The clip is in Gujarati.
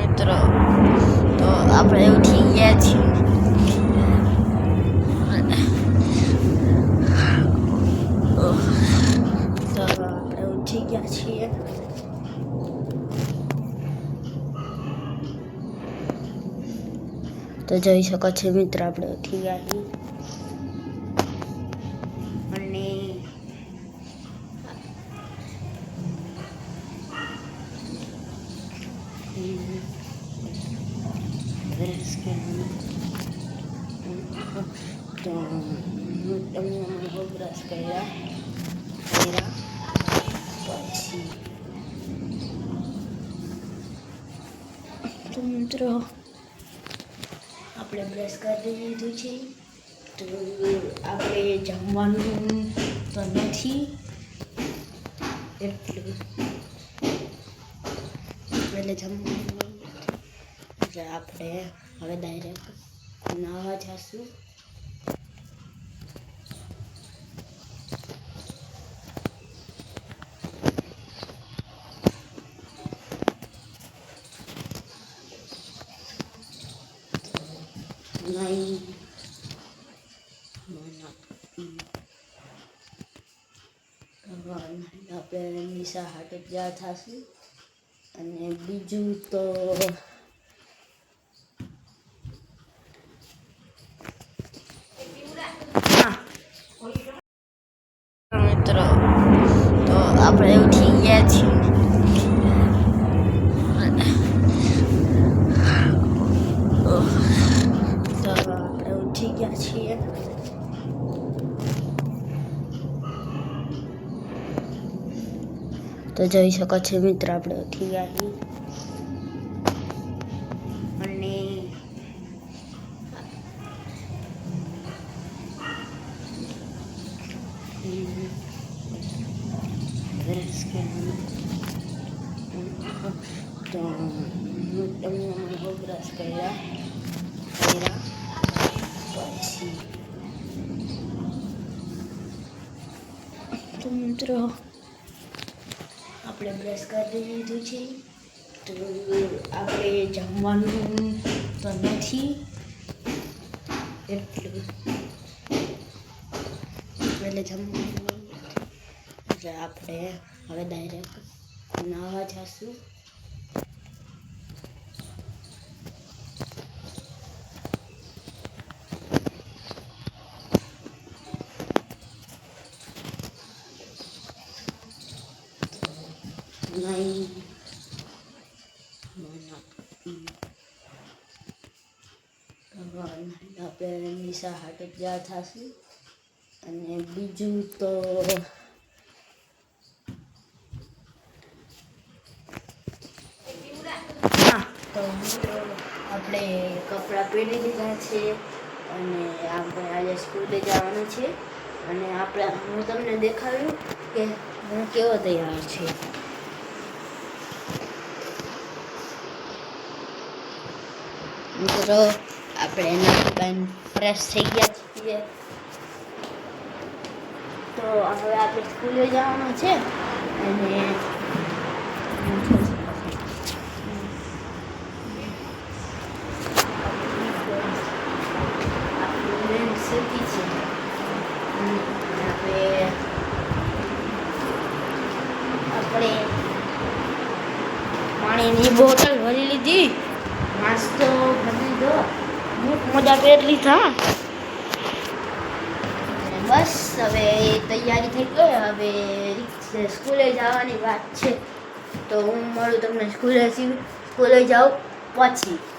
મિત્રો તો આપણે ઉઠી ગયા છીએ તો જોઈ શકો છો મિત્ર આપણે ઉઠી ગયા છીએ અને બ્રશ કર્યા પછી તો મિત્રો આપણે બ્રશ કરી લીધું છે તો આપણે જમવાનું તો નથી એટલું એટલે જમવાનું એટલે આપણે હવે ડાયરેક્ટ નાહવા જઈશું આપણે નિશા હાટે ત્યાં થશું અને બીજું તો મિત્રો તો આપણે ઉઠી ગયા છીએ તો જોઈ શકો છો મિત્ર આપણે ઉઠી ગયા છીએ અને બ્રશ કર્યા પછી તો મિત્રો આપણે બ્રશ કરી લીધું છે તો આપણે જમવાનું તો નથી એટલું એટલે જમવાનું એટલે આપણે હવે ડાયરેક્ટ નાહવા જઈશું આપણે નિશા હાટે ત્યાં થશું અને બીજું તો આપણે કપડાં પહેરી લીધા છે અને આપણે આજે સ્કૂલે જવાનું છે અને હું તમને દેખાડ્યું કે હું કેવો તૈયાર છે મિત્રો આપણે નાખીને ફ્રેશ થઈ ગયા છીએ તો હવે આપણે સ્કૂલે જવાનું છે અને આપણે પાણીની બોટલ ભરી લીધી નાસ્તો ભરી લીધો મોજા પહેરી લીધા બસ હવે તૈયારી થઈ ગઈ હવે સ્કૂલે જવાની વાત છે તો હું મળું તમને સ્કૂલે જાઉં પછી